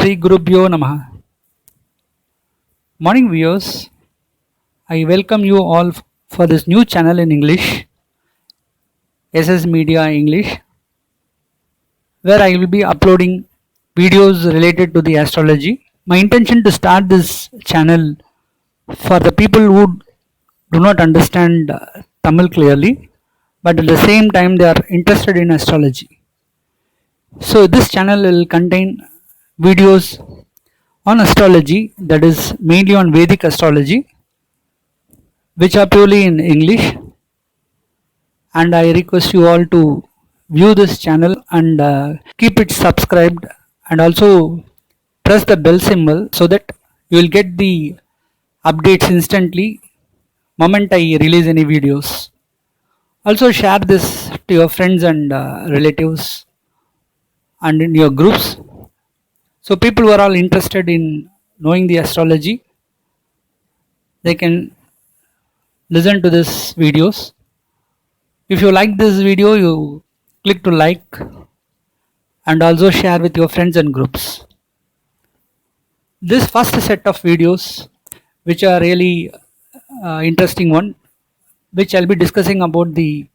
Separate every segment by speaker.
Speaker 1: Sri Gurubhyo Namaha. Morning viewers, I welcome you all for this new channel in English, SS Media English, where I will be uploading videos related to the astrology. My intention to start this channel for the people who do not understand Tamil clearly, but at the same time they are interested in astrology. So this channel will contain videos on astrology, that is mainly on Vedic astrology, which are purely in English, and I request you all to view this channel and keep it subscribed, and also press the bell symbol so that you will get the updates instantly moment I release any videos. Also share this to your friends and relatives and in your groups, so people who are all interested in knowing the astrology, they can listen to this videos. If you like this video, you click to like and also share with your friends and groups. This first set of videos, which are really interesting one, which I'll be discussing about the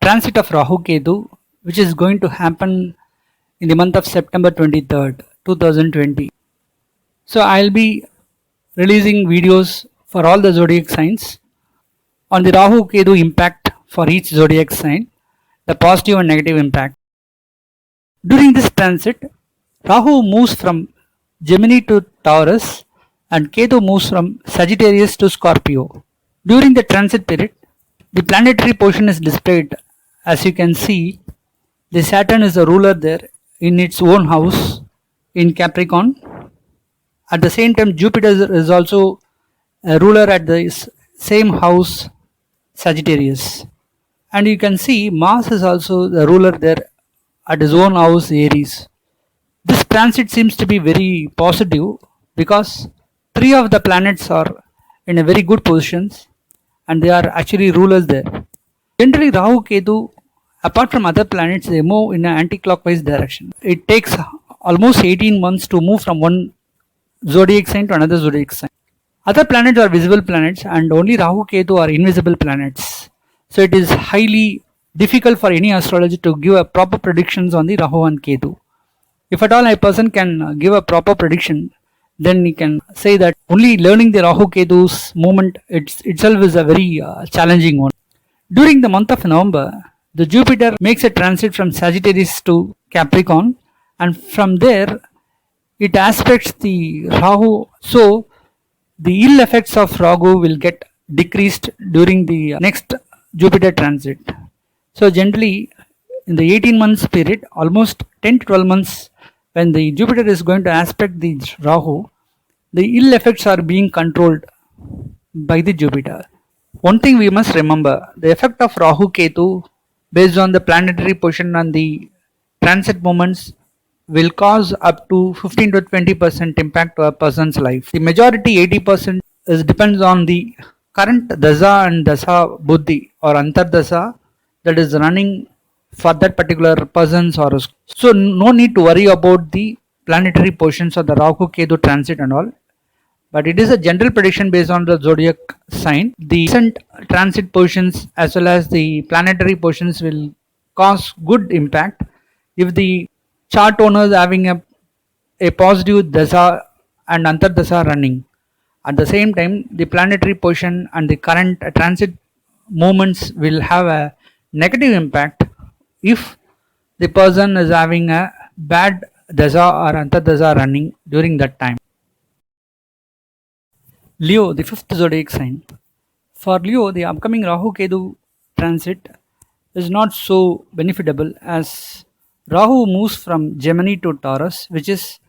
Speaker 1: transit of Rahu Ketu, which is going to happen in the month of September 23rd, 2020. So I'll be releasing videos for all the zodiac signs on the Rahu Ketu impact for each zodiac sign, the positive and negative impact. During this transit, Rahu moves from Gemini to Taurus and Ketu moves from Sagittarius to Scorpio. During the transit period, the planetary position is displayed. As you can see, the Saturn is a ruler there in its own house in Capricorn. At the same time, Jupiter is also a ruler at the same house, Sagittarius. And you can see Mars is also the ruler there at his own house, Aries. This transit seems to be very positive because three of the planets are in a very good positions and they are actually rulers there. Generally, Rahu Ketu, apart from other planets, they move in an anti-clockwise direction. It takes almost 18 months to move from one zodiac sign to another zodiac sign. Other planets are visible planets and only Rahu Ketu are invisible planets. So it is highly difficult for any astrologer to give a proper predictions on the Rahu and Ketu. If at all a person can give a proper prediction, then he can say that only learning the Rahu Ketu's movement itself is a very challenging one. During the month of November, the Jupiter makes a transit from Sagittarius to Capricorn, and from there it aspects the Rahu. So the ill effects of Rahu will get decreased during the next Jupiter transit. So generally in the 18 months period, almost 10 to 12 months, when the Jupiter is going to aspect the Rahu, the ill effects are being controlled by the Jupiter. One thing we must remember, the effect of Rahu Ketu based on the planetary position and the transit moments will cause up to 15 to 20% impact to a person's life. The majority 80% depends on the current Dasa and Dasa Buddhi or Antardasa that is running for that particular person's horoscope. So no need to worry about the planetary positions of the Rahu Ketu transit and all, but it is a general prediction based on the zodiac sign. The recent transit positions as well as the planetary positions will cause good impact if the chart owner is having a positive Dasa and Antardasa running. At the same time, the planetary position and the current transit movements will have a negative impact if the person is having a bad Dasa or Antardasa running during that time. Leo, the fifth zodiac sign. For Leo, the upcoming Rahu Ketu transit is not so beneficial as Rahu moves from Gemini to Taurus, which is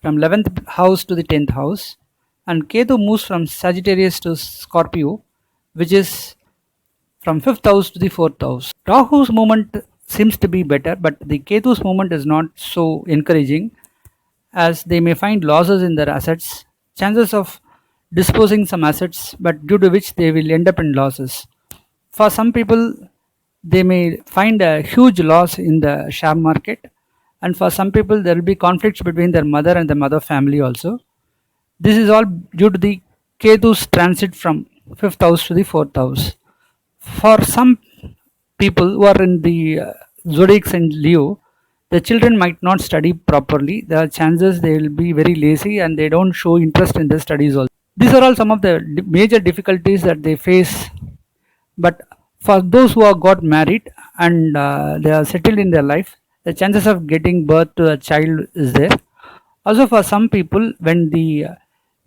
Speaker 1: from 11th house to the 10th house, and Ketu moves from Sagittarius to Scorpio, which is from 5th house to the 4th house. Rahu's movement seems to be better, but the Ketu's movement is not so encouraging as they may find losses in their assets, chances of disposing some assets, but due to which they will end up in losses. For some people, they may find a huge loss in the share market, and for some people there will be conflicts between their mother and the mother family also. This is all due to the Ketu's transit from fifth house to the fourth house. For some people who are in the zodiacs and Leo, the children might not study properly. There are chances they will be very lazy and they don't show interest in their studies also. These are all some of the major difficulties that they face. But for those who have got married and they are settled in their life, the chances of getting birth to a child is there. Also, for some people, when the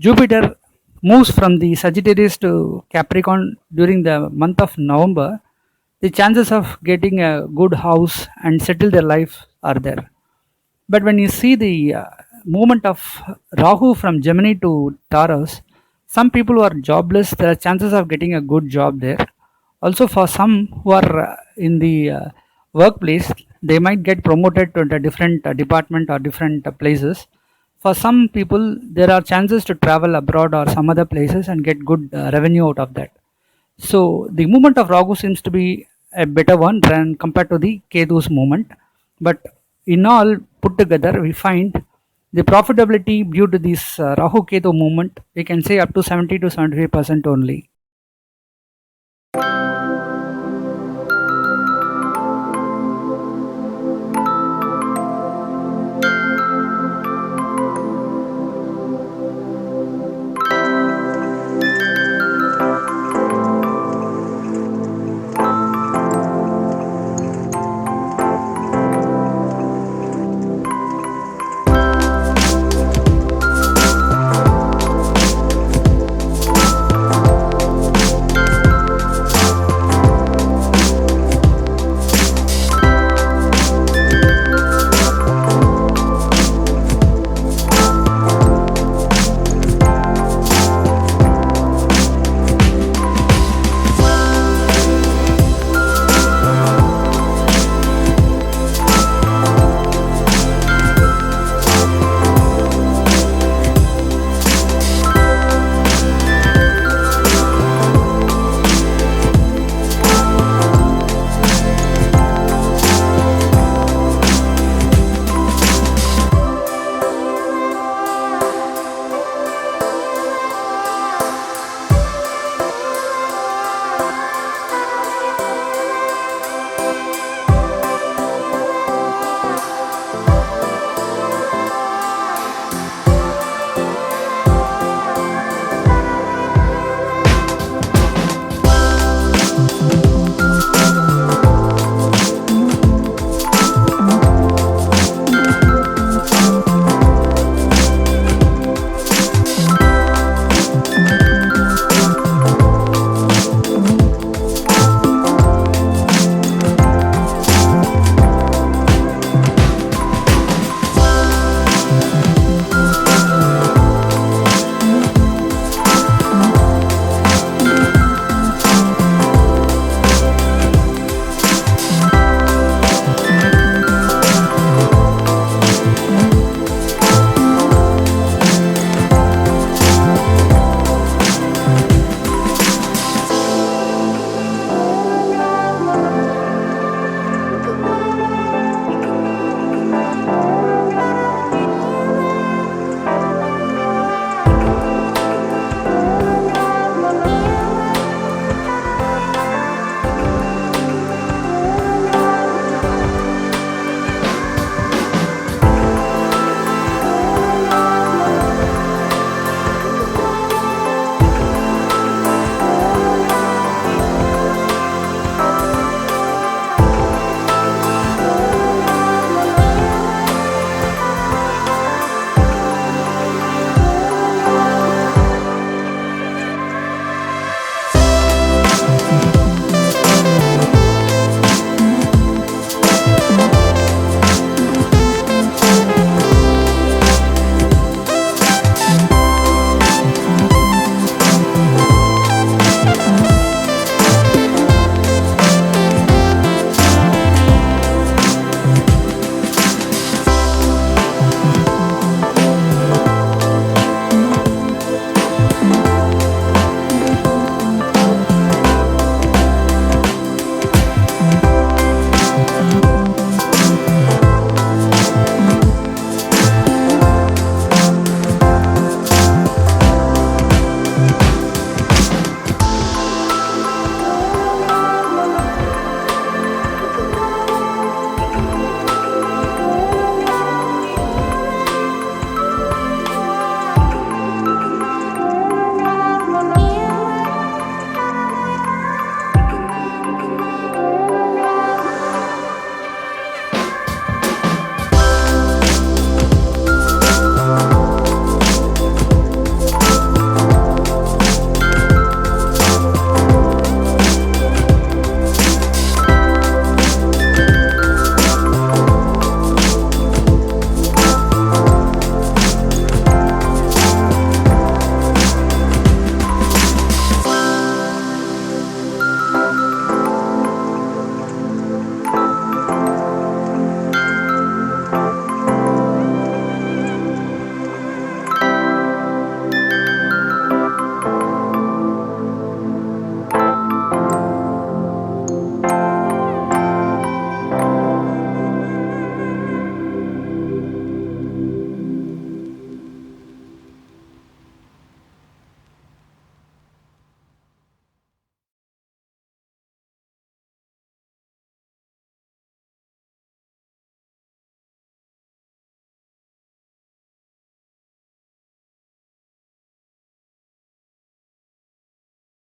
Speaker 1: Jupiter moves from the Sagittarius to Capricorn during the month of November, the chances of getting a good house and settle their life are there. But when you see the movement of Rahu from Gemini to Taurus, some people who are jobless, there are chances of getting a good job there. Also, for some who are in the workplace, they might get promoted to a different department or different places. For some people, there are chances to travel abroad or some other places and get good revenue out of that. So the movement of Rahu seems to be a better one than compared to the Ketu's movement. But in all put together, we find the profitability due to this Rahu Ketu movement, we can say up to 70 to 75% only.